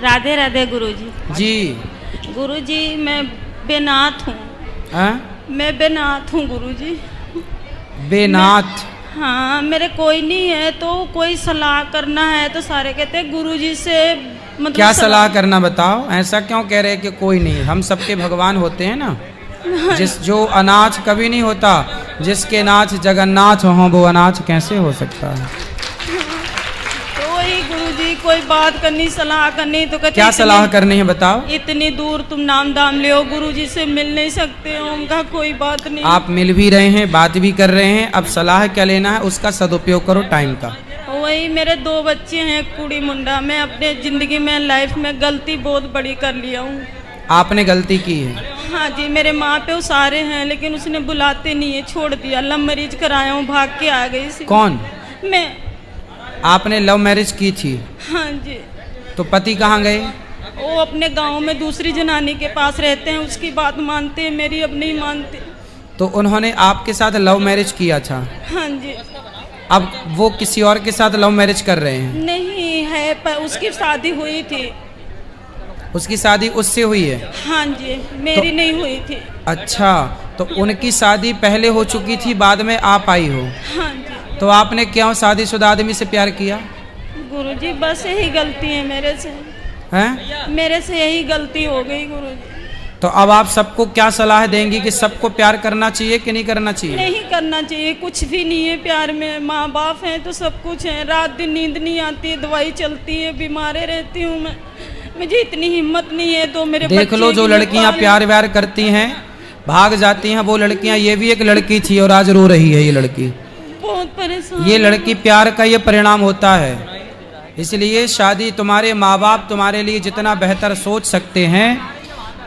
राधे राधे गुरुजी। जी गुरुजी मैं बेनाथ हूँ। मैं बेनाथ हूँ गुरुजी। बेनाथ? हाँ, मेरे कोई नहीं है तो कोई सलाह करना है तो सारे कहते हैं गुरुजी से मतलब क्या सलाह करना बताओ? ऐसा क्यों कह रहे कि कोई नहीं? हम सबके भगवान होते हैं ना। जो अनाथ कभी नहीं होता, जिसके नाथ जगन्नाथ हो वो अनाथ कैसे हो सकता है? तो वही गुरुजी कोई बात करनी, सलाह करनी तो कहते क्या सलाह करनी है बताओ? इतनी दूर तुम नाम दाम ले गुरुजी से मिल नहीं सकते हो। उनका कोई बात नहीं। आप मिल भी रहे हैं, बात भी कर रहे हैं, अब सलाह क्या लेना है उसका सदुपयोग करो टाइम का। वही मेरे 2 बच्चे हैं कुड़ी मुंडा। मैं अपने जिंदगी में लाइफ में गलती बहुत बड़ी कर लिया हूँ। आपने गलती की है? हाँ जी, मेरे माँ पे सारे हैं लेकिन उसने बुलाते नहीं है, छोड़ दिया। लव मैरिज कराया हूँ, भाग के आ गई। कौन? मैं। आपने लव मैरिज की थी? हाँ जी। तो पति कहाँ गए? वो अपने गांव में दूसरी जनानी के पास रहते हैं, उसकी बात मानते हैं, मेरी अब नहीं मानते। तो उन्होंने आपके साथ लव मैरिज किया था? हाँ जी। अब वो किसी और के साथ लव मैरिज कर रहे हैं? नहीं है, पर उसकी शादी हुई थी। उसकी शादी उससे हुई है? हाँ जी, मेरी नहीं हुई थी। अच्छा, तो उनकी शादी पहले हो चुकी थी, बाद में आप आई हो? हाँ जी। तो आपने क्यों शादीशुदा आदमी से प्यार किया? गुरुजी बस यही गलती है मेरे से। हैं? मेरे से यही गलती हो गई गुरुजी। तो अब आप सबको क्या सलाह देंगी कि सबको प्यार करना चाहिए कि नहीं करना चाहिए? नहीं करना चाहिए, कुछ भी नहीं है प्यार में। माँ बाप हैं तो सब कुछ है। रात दिन नींद नहीं आती है, दवाई चलती है, बीमारे रहती हूँ मैं। मुझे इतनी हिम्मत नहीं है तो मेरे देख लो, जो लड़कियां प्यार व्यार करती हैं भाग जाती हैं वो लड़कियां। ये भी एक लड़की थी और आज रो रही है ये लड़की। बहुत परेशान। ये लड़की प्यार का ये परिणाम होता है। इसलिए शादी, तुम्हारे माँ बाप तुम्हारे लिए जितना बेहतर सोच सकते हैं,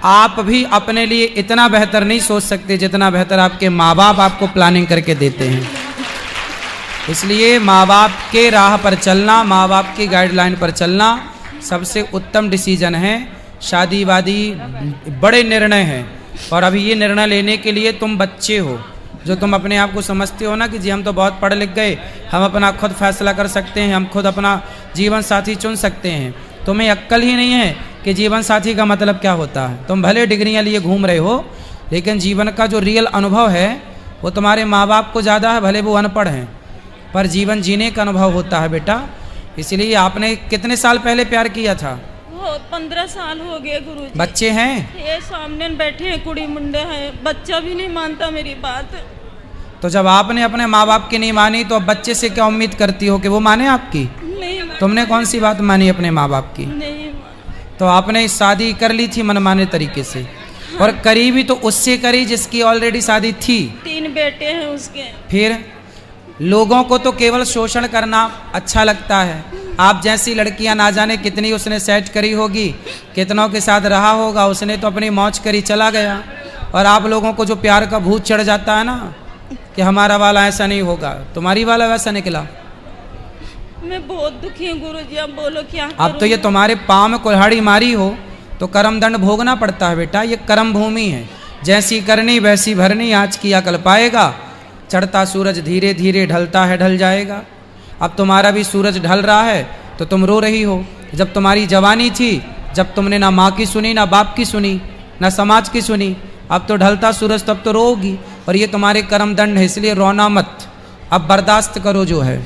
आप भी अपने लिए इतना बेहतर नहीं सोच सकते जितना बेहतर आपके माँ बाप आपको प्लानिंग करके देते हैं। इसलिए माँ बाप के राह पर चलना, माँ बाप की गाइडलाइन पर चलना सबसे उत्तम डिसीजन है। शादी वादी बड़े निर्णय हैं और अभी ये निर्णय लेने के लिए तुम बच्चे हो, जो तुम अपने आप को समझते हो ना कि जी हम तो बहुत पढ़ लिख गए, हम अपना खुद फैसला कर सकते हैं, हम खुद अपना जीवन साथी चुन सकते हैं। तुम्हें अक्ल ही नहीं है कि जीवन साथी का मतलब क्या होता है। तुम भले डिग्रियां लिए घूम रहे हो, लेकिन जीवन का जो रियल अनुभव है वो तुम्हारे माँ बाप को ज़्यादा है। भले वो अनपढ़ हैं, पर जीवन जीने का अनुभव होता है बेटा। इसलिए आपने कितने साल पहले प्यार किया था? 15 साल हो गए गुरुजी। बच्चे हैं? ये सामने बैठे हैं, कुड़ी मुंडे हैं। बच्चा भी नहीं मानता मेरी बात। तो जब आपने अपने माँ बाप की नहीं मानी तो अब बच्चे से क्या उम्मीद करती हो कि वो माने आपकी? नहीं। तुमने कौन सी बात मानी अपने माँ बाप की? नहीं। तो आपने शादी कर ली थी मनमाने तरीके से। हाँ। और करी भी तो उससे करी जिसकी ऑलरेडी शादी थी। 3 बेटे हैं उसके। फिर लोगों को तो केवल शोषण करना अच्छा लगता है। आप जैसी लड़कियां ना जाने कितनी उसने सेट करी होगी, कितनों के साथ रहा होगा, उसने तो अपनी मौज करी चला गया। और आप लोगों को जो प्यार का भूत चढ़ जाता है ना कि हमारा वाला ऐसा नहीं होगा, तुम्हारी वाला वैसा निकला। मैं बहुत दुखी हूँ गुरुजी, अब बोलो क्या करूं? अब तो ये तुम्हारे पाँव में कुल्हाड़ी मारी हो तो कर्म दंड भोगना पड़ता है बेटा। ये कर्म भूमि है, जैसी करनी वैसी भरनी, आज किया कल पाएगा। चढ़ता सूरज धीरे धीरे ढलता है, ढल जाएगा। अब तुम्हारा भी सूरज ढल रहा है तो तुम रो रही हो। जब तुम्हारी जवानी थी, जब तुमने ना माँ की सुनी, ना बाप की सुनी, ना समाज की सुनी, अब तो ढलता सूरज, तब तो रोगी। और ये तुम्हारे कर्म दंड है, इसलिए रोना मत, अब बर्दाश्त करो जो है।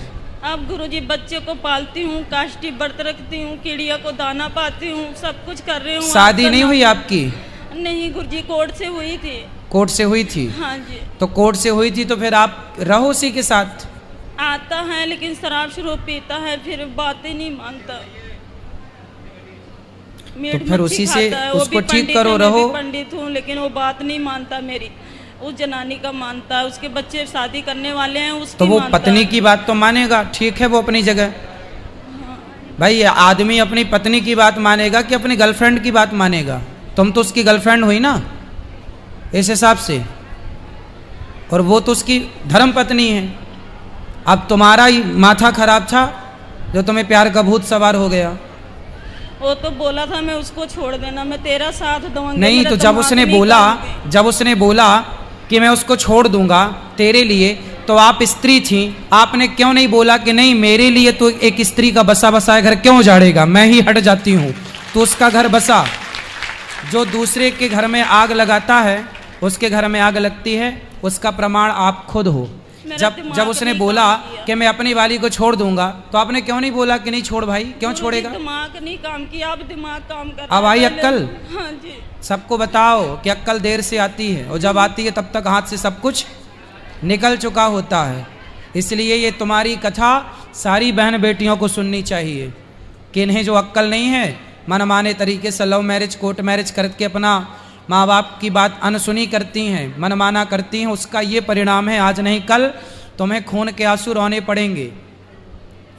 अब गुरुजी बच्चे को पालती हूँ, काष्टी व्रत रखती हूँ, चिड़िया को दाना पाती हूँ, सब कुछ कर रही हूँ। शादी नहीं हुई आपकी? नहीं गुरुजी, कोर्ट से हुई थी। कोर्ट से हुई थी? हाँ जी। तो कोर्ट से हुई थी तो फिर आप रहो उसी के साथ? आता है लेकिन शराब शुरू पीता है, फिर बातें नहीं मानता। तो फिर उसी से उसको ठीक करो, रहो। पंडित हूँ लेकिन वो बात नहीं मानता मेरी। उस जनानी का मानता है, उसके बच्चे शादी करने वाले हैं उसकी। तो वो पत्नी की बात तो मानेगा, ठीक है, वो अपनी जगह। हाँ। भाई आदमी अपनी पत्नी की बात मानेगा कि अपनी गर्लफ्रेंड की बात मानेगा? तुम तो उसकी गर्लफ्रेंड हुई ना इस हिसाब से, और वो तो उसकी धर्म पत्नी है। अब तुम्हारा ही माथा खराब था जो तुम्हें प्यार का भूत सवार हो गया। वो तो बोला था मैं उसको छोड़ देना, मैं तेरा साथ दूंगी। नहीं, तो जब उसने बोला कि मैं उसको छोड़ दूंगा तेरे लिए, तो आप स्त्री थी, आपने क्यों नहीं बोला कि नहीं मेरे लिए तो एक स्त्री का बसा बसाया घर क्यों उजाड़ेगा, मैं ही हट जाती हूँ, तो उसका घर बसा। जो दूसरे के घर में आग लगाता है उसके घर में आग लगती है, उसका प्रमाण आप खुद हो। जब उसने बोला कि मैं अपनी वाली को छोड़ दूंगा, तो आपने क्यों नहीं बोला कि नहीं छोड़ भाई, क्यों छोड़ेगा? दिमाग नहीं काम किया, अब दिमाग काम कर अब आई अक्कल? हाँ जी। सबको बताओ कि अक्कल देर से आती है, और जब आती है तब तक हाथ से सब कुछ निकल चुका होता है। इसलिए ये तुम्हारी कथा सारी बहन बेटियों को सुननी चाहिए कि इन्हें जो अक्कल नहीं है, मनमाने तरीके से लव मैरिज कोर्ट मैरिज करके अपना माँ बाप की बात अनसुनी करती हैं, मनमाना करती हैं, उसका ये परिणाम है आज नहीं कल तुम्हें खून के आंसू रोने पड़ेंगे।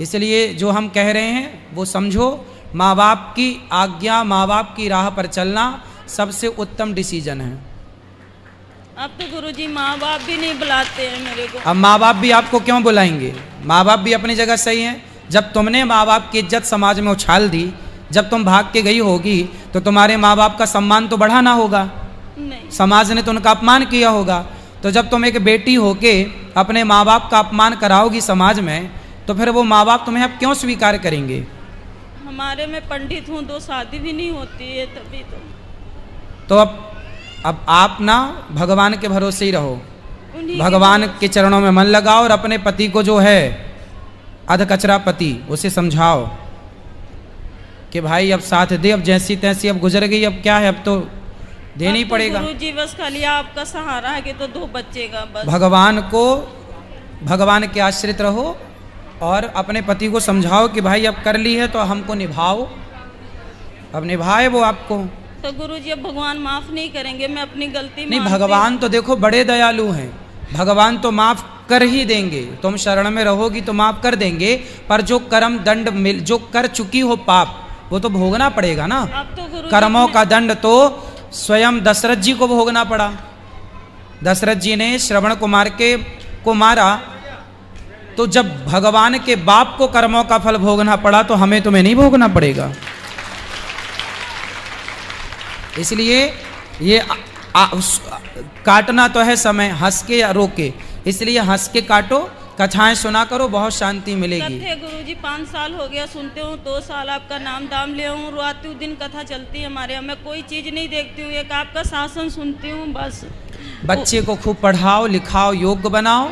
इसलिए जो हम कह रहे हैं वो समझो, माँ बाप की आज्ञा, माँ बाप की राह पर चलना सबसे उत्तम डिसीजन है। अब तो गुरुजी माँ बाप भी नहीं बुलाते हैं मेरे को। अब माँ बाप भी आपको क्यों बुलाएंगे? माँ बाप भी अपनी जगह सही है। जब तुमने माँ बाप की इज्जत समाज में उछाल दी, जब तुम भाग के गई होगी, तो तुम्हारे माँ बाप का सम्मान तो बढ़ा ना होगा? नहीं। समाज ने तो उनका अपमान किया होगा। तो जब तुम एक बेटी होके अपने माँ बाप का अपमान कराओगी समाज में, तो फिर वो माँ बाप तुम्हें अब क्यों स्वीकार करेंगे? हमारे में पंडित हूँ, 2 शादी भी नहीं होती है तभी तो अब आप ना भगवान के भरोसे ही रहो, उन्हीं भगवान के चरणों में मन लगाओ, और अपने पति को जो है अधकचरा पति, उसे समझाओ कि भाई अब साथ दे, अब जैसी तैसी अब गुजर गई, अब क्या है, अब तो देना ही पड़ेगा। गुरुजी बस खाली आपका सहारा है कि तो 2 बच्चे का बस। भगवान के आश्रित रहो, और अपने पति को समझाओ कि भाई अब कर ली है तो हमको निभाओ, अब निभाए वो आपको। तो गुरुजी अब भगवान माफ नहीं करेंगे? मैं अपनी गलती नहीं, भगवान तो देखो बड़े दयालु हैं, भगवान तो माफ कर ही देंगे। तुम शरण में रहोगी तो माफ कर देंगे, पर जो कर्म दंड जो कर चुकी हो पाप, वो तो भोगना पड़ेगा ना। अब तो कर्मों का दंड तो स्वयं दशरथ जी को भोगना पड़ा। दशरथ जी ने श्रवण कुमार को मारा, तो जब भगवान के बाप को कर्मों का फल भोगना पड़ा, तो हमें तुम्हें नहीं भोगना पड़ेगा? इसलिए ये काटना तो है समय, हंस के या रो के, इसलिए हंस के काटो, कथाएं सुना करो, बहुत शांति मिलेगी। कथे गुरुजी 5 साल हो गया सुनते हूँ, 2 साल आपका नाम दाम ले हूँ, रात दिन कथा चलती है हमारे यहाँ। मैं कोई चीज़ नहीं देखती हूँ, एक आपका शासन सुनती हूँ बस। बच्चे को खूब पढ़ाओ लिखाओ, योग्य बनाओ,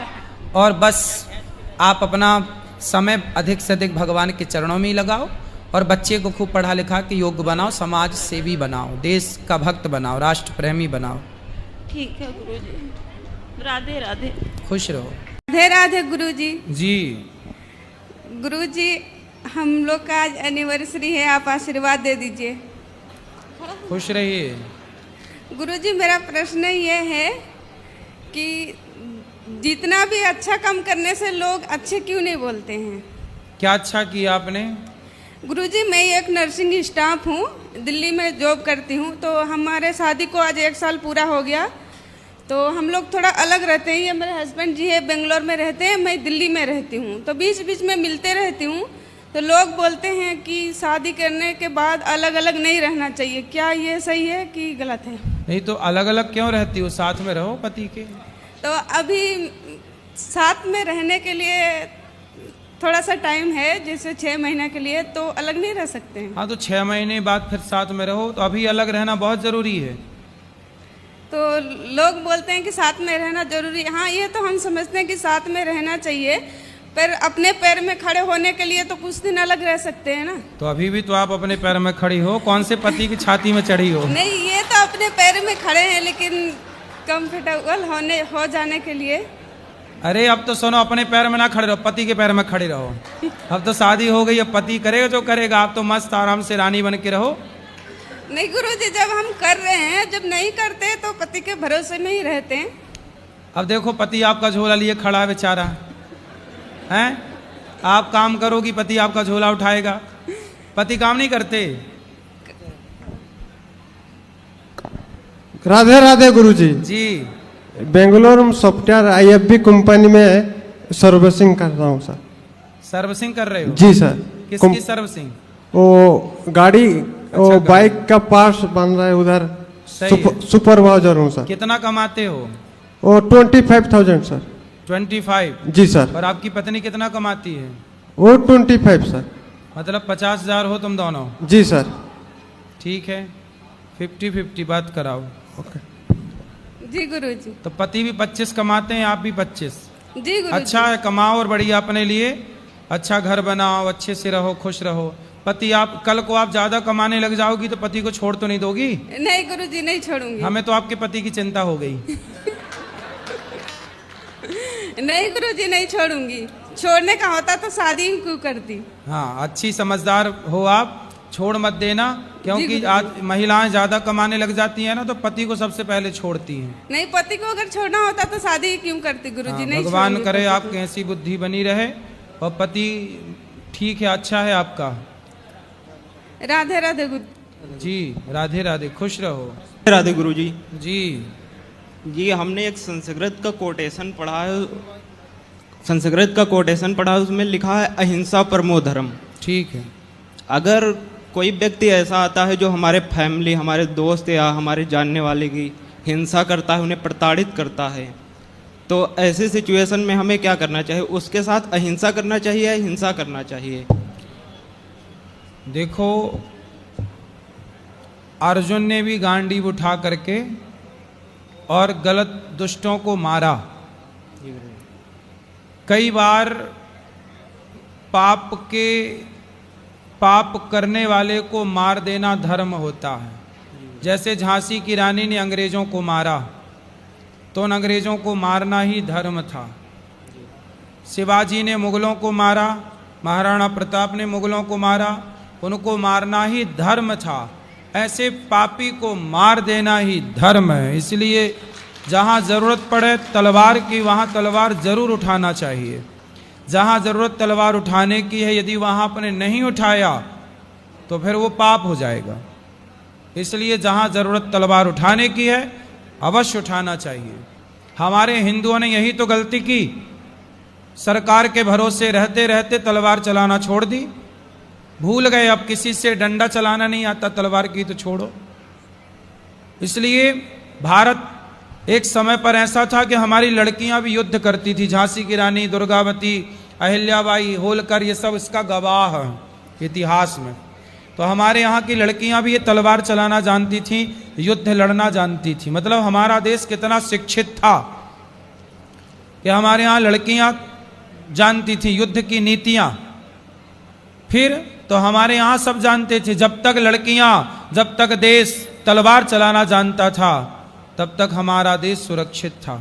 और बस आप अपना समय अधिक से अधिक भगवान के चरणों में ही लगाओ, और बच्चे को खूब पढ़ा लिखा के योग्य बनाओ, समाज सेवी बनाओ, देश का भक्त बनाओ, राष्ट्र प्रेमी बनाओ। ठीक है गुरुजी, राधे राधे। खुश रहो। राधे राधे गुरुजी। जी गुरुजी, हम लोग का आज एनिवर्सरी है, आप आशीर्वाद दे दीजिए। खुश रहिए। गुरुजी, मेरा प्रश्न ये है कि जितना भी अच्छा काम करने से लोग अच्छे क्यों नहीं बोलते हैं? क्या अच्छा किया आपने? गुरुजी, मैं एक नर्सिंग स्टाफ हूँ, दिल्ली में जॉब करती हूँ। तो हमारे शादी को आज 1 साल पूरा हो गया। तो हम लोग थोड़ा अलग रहते हैं, ये मेरे हस्बैंड जी है बेंगलोर में रहते हैं, मैं दिल्ली में रहती हूँ। तो बीच बीच में मिलते रहती हूँ। तो लोग बोलते हैं कि शादी करने के बाद अलग अलग नहीं रहना चाहिए, क्या ये सही है कि गलत है? नहीं तो अलग अलग क्यों रहती हो, साथ में रहो पति के। तो अभी साथ में रहने के लिए थोड़ा सा टाइम है, जैसे 6 महीने के लिए, तो अलग नहीं रह सकते हैं। हाँ, तो 6 महीने बाद फिर साथ में रहो, तो अभी अलग रहना बहुत जरूरी है। तो लोग बोलते हैं कि साथ में रहना जरूरी है। हाँ, ये तो हम समझते हैं कि साथ में रहना चाहिए, पर अपने पैर में खड़े होने के लिए तो कुछ दिन अलग रह सकते हैं ना। तो अभी भी तो आप अपने पैर में खड़ी हो, कौन से पति की छाती में चढ़ी हो? नहीं, ये तो अपने पैर में खड़े हैं, लेकिन कंफर्टेबल हो जाने के लिए। अरे अब तो सुनो, अपने पैर में ना खड़े रहो, पति के पैर में खड़े रहो। अब तो शादी हो गई, अब पति करेगा जो करेगा, आप तो मस्त आराम से रानी बन के रहो। नहीं गुरुजी, जब हम कर रहे हैं, जब नहीं करते तो पति के भरोसे में ही रहते हैं। अब देखो, पति आपका झोला लिए खड़ा है बेचारा, हैं? आप काम करोगी, पति आपका झोला उठाएगा। पति काम नहीं करते। राधे राधे गुरुजी। जी, बेंगलोर में सॉफ्टवेयर IFB कंपनी में सर्विसिंग कर रहा हूँ सर। सर्विसिंग कर रहे हो? जी सर। किसकी सर्विसिंग? वो गाड़ी, वो अच्छा, बाइक का पार्ट्स बन रहा है उधर। सही है। सुपरवाइजर हूँ सर। कितना कमाते हो? वो 25,000 सर। 25? जी सर। और आपकी पत्नी कितना कमाती है? वो 25 सर। मतलब 50,000 हो तुम दोनों? जी सर। ठीक है, 50-50 बात कराओ। ओके। जी गुरुजी। तो पति भी 25 कमाते हैं, आप भी 25। जी गुरुजी। अच्छा है, कमाओ और बढ़िया अपने लिए अच्छा घर बनाओ, अच्छे से रहो, खुश रहो। पति आप कल को आप ज्यादा कमाने लग जाओगी तो पति को छोड़ तो नहीं दोगी? नहीं गुरुजी, नहीं छोड़ूंगी। हमें तो आपके पति की चिंता हो गई। नहीं गुरुजी, नहीं छोड़ूंगी। छोड़ने का होता तो शादी ही क्यों करती। हाँ, अच्छी समझदार हो आप, छोड़ मत देना, क्योंकि गुरुजी। आज महिलाएं ज्यादा कमाने लग जाती हैं ना तो पति को सबसे पहले छोड़ती हैं। नहीं, पति को अगर छोड़ना होता तो शादी ही क्यों करती गुरुजी। हाँ, नहीं भगवान छोड़ूंगी करे पति को। आपकी ऐसी बुद्धि बनी रहे और पति ठीक है, अच्छा है आपका। राधे राधे गुरु जी, राधे राधे, खुश रहो। राधे गुरुजी। जी जी, हमने एक संस्कृत का कोटेशन पढ़ा है, संस्कृत का कोटेशन पढ़ा है, उसमें लिखा है अहिंसा परमो धर्म। ठीक है। अगर कोई व्यक्ति ऐसा आता है जो हमारे फैमिली, हमारे दोस्त या हमारे जानने वाले की हिंसा करता है, उन्हें प्रताड़ित करता है, तो ऐसी सिचुएशन में हमें क्या करना चाहिए? उसके साथ अहिंसा करना चाहिए या हिंसा करना चाहिए? देखो, अर्जुन ने भी गांडीव उठा करके और गलत दुष्टों को मारा। कई बार पाप करने वाले को मार देना धर्म होता है। जैसे झांसी की रानी ने अंग्रेजों को मारा तो उन अंग्रेजों को मारना ही धर्म था। शिवाजी ने मुगलों को मारा, महाराणा प्रताप ने मुगलों को मारा, उनको मारना ही धर्म था। ऐसे पापी को मार देना ही धर्म है। इसलिए जहाँ जरूरत पड़े तलवार की, वहाँ तलवार जरूर उठाना चाहिए। जहाँ जरूरत तलवार उठाने की है, यदि वहाँ आपने नहीं उठाया तो फिर वो पाप हो जाएगा। इसलिए जहाँ जरूरत तलवार उठाने की है अवश्य उठाना चाहिए। हमारे हिंदुओं ने यही तो गलती की, सरकार के भरोसे रहते रहते तलवार चलाना छोड़ दी। भूल गए अब किसी से डंडा चलाना नहीं आता, तलवार की तो छोड़ो। इसलिए भारत एक समय पर ऐसा था कि हमारी लड़कियां भी युद्ध करती थी। झांसी की रानी, दुर्गावती, अहिल्याबाई, होलकर, ये सब इसका गवाह है इतिहास में। तो हमारे यहाँ की लड़कियां भी ये तलवार चलाना जानती थी, युद्ध लड़ना जानती थी। मतलब हमारा देश कितना शिक्षित था कि हमारे यहाँ लड़कियां जानती थी युद्ध की नीतियां। फिर तो हमारे यहाँ सब जानते थे। जब तक देश तलवार चलाना जानता था तब तक हमारा देश सुरक्षित था।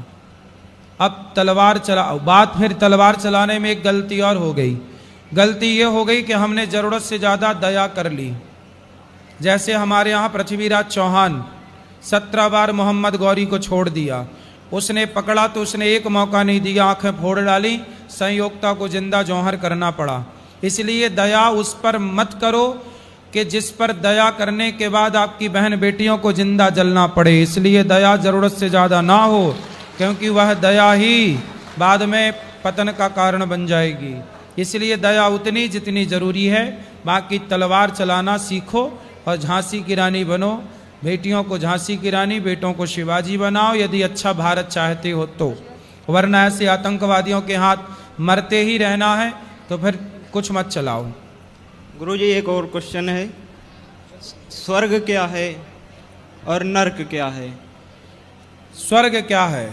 अब बात फिर तलवार चलाने में एक गलती और हो गई। गलती ये हो गई कि हमने जरूरत से ज्यादा दया कर ली। जैसे हमारे यहाँ पृथ्वीराज चौहान 17 बार मोहम्मद गौरी को छोड़ दिया। उसने पकड़ा तो उसने एक मौका नहीं दिया, आंखें फोड़ डाली, संयोक्ता को जिंदा जौहर करना पड़ा। इसलिए दया उस पर मत करो कि जिस पर दया करने के बाद आपकी बहन बेटियों को जिंदा जलना पड़े। इसलिए दया जरूरत से ज्यादा ना हो, क्योंकि वह दया ही बाद में पतन का कारण बन जाएगी। इसलिए दया उतनी जितनी जरूरी है। बाकी तलवार चलाना सीखो और झांसी की रानी बनो। बेटियों को झांसी की रानी, बेटों को शिवाजी बनाओ, यदि अच्छा भारत चाहते हो तो। वरना ऐसे आतंकवादियों के हाथ मरते ही रहना है तो फिर कुछ मत चलाओ। गुरुजी, एक और क्वेश्चन है, स्वर्ग क्या है और नर्क क्या है? स्वर्ग क्या है?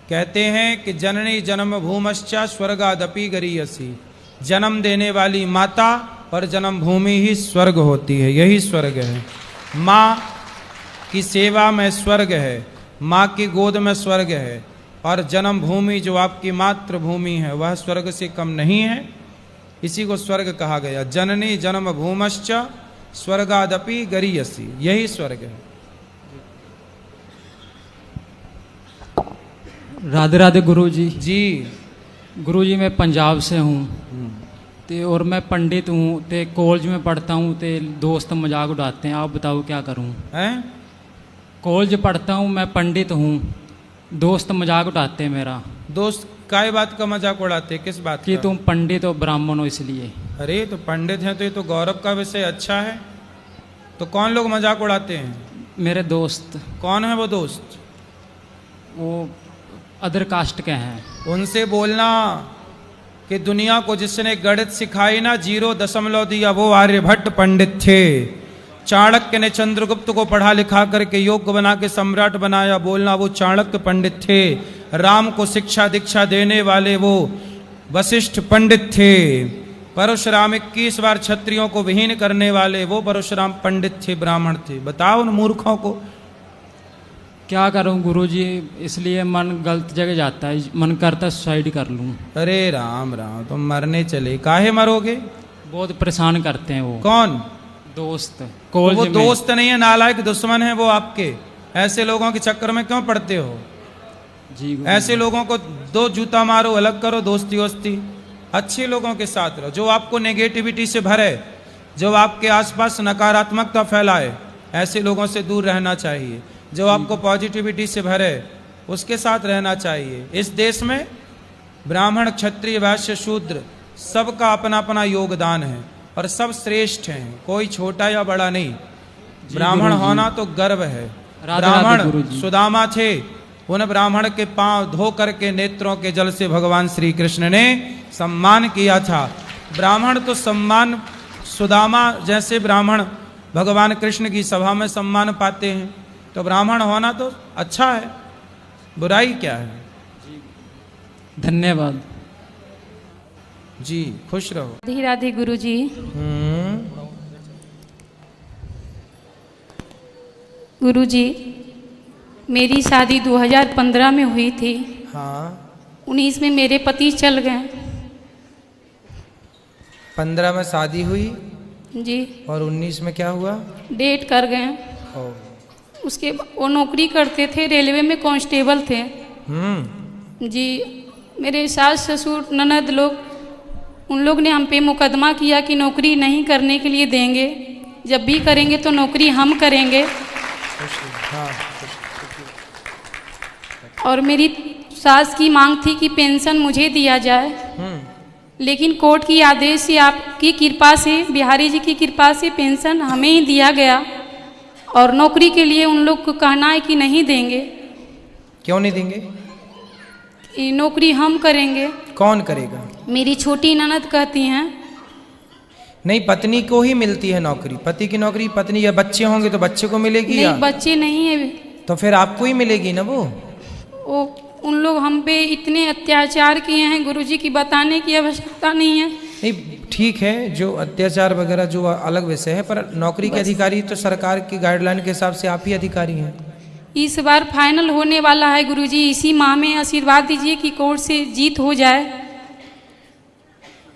कहते हैं कि जननी जन्म भूमश्चा स्वर्गादपि गरीयसी। जन्म देने वाली माता और जन्म भूमि ही स्वर्ग होती है। यही स्वर्ग है। माँ की सेवा में स्वर्ग है, माँ की गोद में स्वर्ग है। और जन्म भूमि जो आपकी मातृभूमि है वह स्वर्ग से कम नहीं है। इसी को स्वर्ग कहा गया। जननी जन्म भूमश्च स्वर्गादपि गरीयसी, यही स्वर्ग है। राधे राधे गुरुजी। जी गुरुजी, मैं पंजाब से हूँ ते और मैं पंडित हूँ ते कॉलेज में पढ़ता हूँ ते दोस्त मजाक उड़ाते हैं। आप बताओ क्या करूँ? हैं? कॉलेज पढ़ता हूँ, मैं पंडित हूँ, दोस्त मजाक उड़ाते हैं मेरा। दोस्त काय बात का मजाक उड़ाते? किस बात कि का? तुम पंडित हो, ब्राह्मण हो, इसलिए। अरे तो पंडित हैं तो ये तो गौरव का विषय, अच्छा है। तो कौन लोग मजाक उड़ाते हैं? मेरे दोस्त। कौन है वो दोस्त? वो अदर कास्ट के हैं। उनसे बोलना कि दुनिया को जिसने गणित सिखाई ना 0 दशमलव दिया वो आर्यभट्ट पंडित थे। चाणक्य ने चंद्रगुप्त को पढ़ा लिखा करके योग्य बना के सम्राट बनाया, बोलना वो चाणक्य पंडित थे। राम को शिक्षा दीक्षा देने वाले वो वशिष्ठ पंडित थे। परशुराम 21 बार क्षत्रियों को विहीन करने वाले वो परशुराम पंडित थे, ब्राह्मण थे। बताओ उन मूर्खों को। क्या करूं गुरुजी, इसलिए मन गलत जगह जाता है, मन करता सुसाइड कर लूं। अरे राम राम, तुम मरने चले, काहे मरोगे? बहुत परेशान करते हैं वो। कौन? दोस्त। तो कॉलेज वो में। दोस्त नहीं है, नालायक दुश्मन है वो आपके। ऐसे लोगों के चक्कर में क्यों पड़ते हो? जी गुरुजी। ऐसे लोगों को दो जूता मारो, अलग करो, दोस्ती वोस्ती। अच्छे लोगों के साथ रहो, जो आपको नेगेटिविटी से भरे, जो आपके आसपास नकारात्मकता फैलाए, ऐसे लोगों से दूर रहना चाहिए। जो आपको पॉजिटिविटी से भरे, उसके साथ रहना चाहिए। इस देश में ब्राह्मण, क्षत्रिय, वैश्य, शूद्र सबका अपना अपना योगदान है और सब श्रेष्ठ हैं, कोई छोटा या बड़ा नहीं। ब्राह्मण होना तो गर्व है। ब्राह्मण सुदामा थे, उन ब्राह्मण के पांव धो करके नेत्रों के जल से भगवान श्री कृष्ण ने सम्मान किया था। ब्राह्मण तो सम्मान, सुदामा जैसे ब्राह्मण भगवान कृष्ण की सभा में सम्मान पाते हैं, तो ब्राह्मण होना तो अच्छा है, बुराई क्या है? धन्यवाद जी, खुश रहो। राधे राधे गुरुजी। गुरुजी, मेरी शादी 2015 में हुई थी। हाँ। 19 में मेरे पति चल गए। 15 में शादी हुई जी। और 19 में क्या हुआ? डेट कर गए। उसके वो नौकरी करते थे, रेलवे में कांस्टेबल थे। जी। मेरे सास ससुर ननद लोग, उन लोग ने हम पे मुकदमा किया कि नौकरी नहीं करने के लिए देंगे, जब भी करेंगे तो नौकरी हम करेंगे। और मेरी सास की मांग थी कि पेंशन मुझे दिया जाए, लेकिन कोर्ट की आदेश से, आपकी कृपा से, बिहारी जी की कृपा से पेंशन हमें ही दिया गया। और नौकरी के लिए उन लोग को कहना है कि नहीं देंगे। क्यों नहीं देंगे? कि नौकरी हम करेंगे। कौन करेगा? मेरी छोटी ननद कहती हैं। नहीं, पत्नी को ही मिलती है नौकरी, पति की नौकरी पत्नी, या बच्चे होंगे तो बच्चे को मिलेगी? नहीं, या बच्चे नहीं है। तो फिर आपको ही मिलेगी ना वो। उन लोग हम पे इतने अत्याचार किए हैं गुरुजी की बताने की आवश्यकता नहीं है। नहीं, ठीक है, जो अत्याचार वगैरह जो अलग विषय है, पर नौकरी के अधिकारी तो सरकार की गाइडलाइन के हिसाब से आप ही अधिकारी हैं। इस बार फाइनल होने वाला है गुरुजी, इसी माह में आशीर्वाद दीजिए कि कोर्ट से जीत हो जाए।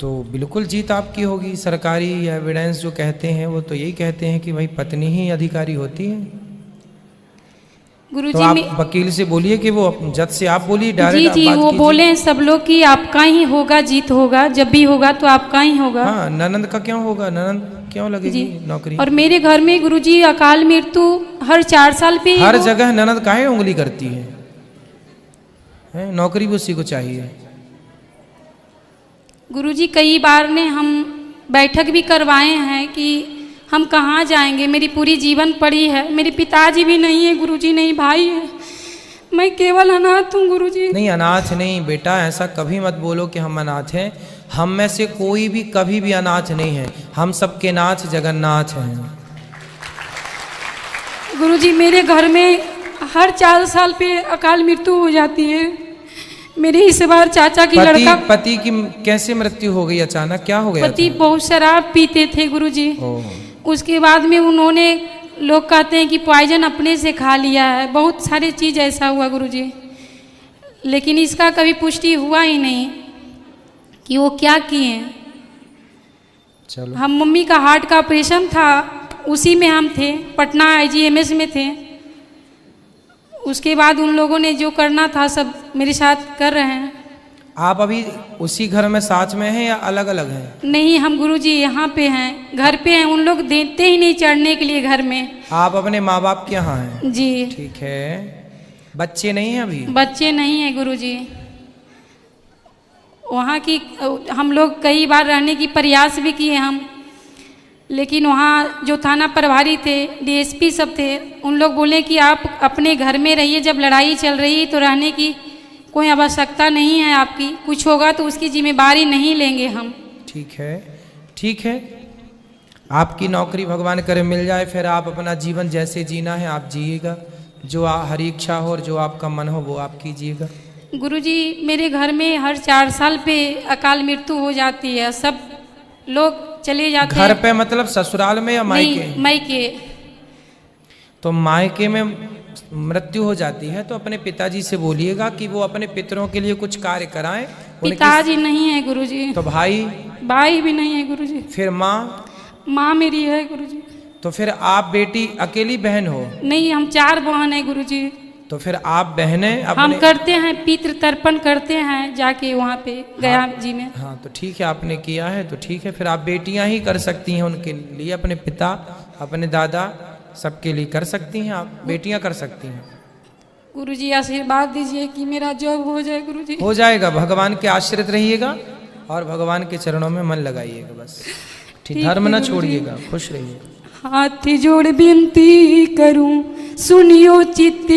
तो बिल्कुल जीत आपकी होगी। सरकारी एविडेंस जो कहते हैं वो तो यही कहते हैं कि भाई पत्नी ही अधिकारी होती है। गुरुजी तो आप वकील से बोलिए कि वो जज से आप बोलिए डायरेक्ट। जी, वो बोले सब लोग कि आपका ही होगा, जीत होगा, जब भी होगा तो आपका ही होगा। हाँ, ननद का क्यों होगा? ननद क्यों लगेगी नौकरी? और मेरे घर में गुरुजी अकाल मृत्यु हर 4 साल पे हर जगह ननद काहे उंगली करती है? नौकरी भी उसी को चाहिए। गुरुजी कई बार ने हम बैठक भी करवाए हैं कि हम कहाँ जाएंगे, मेरी पूरी जीवन पड़ी है। मेरे पिताजी भी नहीं है गुरुजी, नहीं भाई है, मैं केवल अनाथ हूँ गुरुजी। नहीं, अनाथ नहीं बेटा, ऐसा कभी मत बोलो कि हम अनाथ हैं। हम में से कोई भी कभी भी अनाथ नहीं है, हम सबके नाथ जगन्नाथ हैं। गुरुजी मेरे घर में हर 4 साल पे अकाल मृत्यु हो जाती है। मेरे इस बार चाचा की लड़का, पति की कैसे मृत्यु हो गई अचानक? क्या हो गया? पति बहुत शराब पीते थे गुरुजी। उसके बाद में उन्होंने, लोग कहते हैं कि पॉइजन अपने से खा लिया है, बहुत सारे चीज ऐसा हुआ गुरुजी, लेकिन इसका कभी पुष्टि हुआ ही नहीं कि वो क्या किए। चलो, हम मम्मी का हार्ट का ऑपरेशन था, उसी में हम थे, पटना IGMS में थे। उसके बाद उन लोगों ने जो करना था सब मेरे साथ कर रहे हैं। आप अभी उसी घर में साथ में हैं या अलग अलग हैं? नहीं, हम गुरुजी यहाँ पे हैं, घर पे हैं। उन लोग देते ही नहीं चढ़ने के लिए घर में। आप अपने माँ बाप के यहाँ हैं? जी। ठीक है। बच्चे नहीं हैं अभी? बच्चे नहीं हैं गुरुजी। वहाँ की हम लोग कई बार रहने की प्रयास भी किए हम, लेकिन वहाँ जो थाना प्रभारी थे, DSP सब थे, उन लोग बोले कि आप अपने घर में रहिए, जब लड़ाई चल रही है तो रहने की कोई आवश्यकता नहीं है आपकी, कुछ होगा तो उसकी जिम्मेदारी नहीं लेंगे हम। ठीक है, ठीक है। आपकी नौकरी भगवान करे मिल जाए, फिर आप अपना जीवन जैसे जीना है आप जिएगा, जो हरी इच्छा हो और जो आपका मन हो वो आप कीजिएगा। गुरुजी मेरे घर में हर 4 साल पे अकाल मृत्यु हो जाती है, सब लोग चले जाते घर हैं। पे मतलब ससुराल में या मायके? नहीं, मायके। तो मायके में मृत्यु हो जाती है तो अपने पिताजी से बोलिएगा कि वो अपने पितरों के लिए कुछ कार्य कराएं। पिताजी नहीं है गुरुजी। तो भाई? भाई भी नहीं है गुरुजी। फिर माँ? माँ मेरी है गुरुजी। तो फिर आप बेटी अकेली बहन हो? नहीं, हम 4 बहन है गुरुजी। तो फिर आप बहनें हम करते हैं पितृ तर्पण करते हैं जाके वहाँ पे गया जी में। हाँ तो ठीक है, आपने किया है तो ठीक है, फिर आप बेटियां ही कर सकती हैं उनके लिए, अपने पिता अपने दादा सबके लिए कर सकती हैं, आप बेटियां कर सकती हैं। गुरुजी आशीर्वाद दीजिए कि मेरा जॉब हो जाए गुरुजी। हो जाएगा, भगवान के आश्रित रहिएगा और भगवान के चरणों में मन लगाइएगा बस। ठीक, धर्म न छोड़िएगा, खुश रहिए। हाथ जोड़ विनती करूं सुनियो चित्त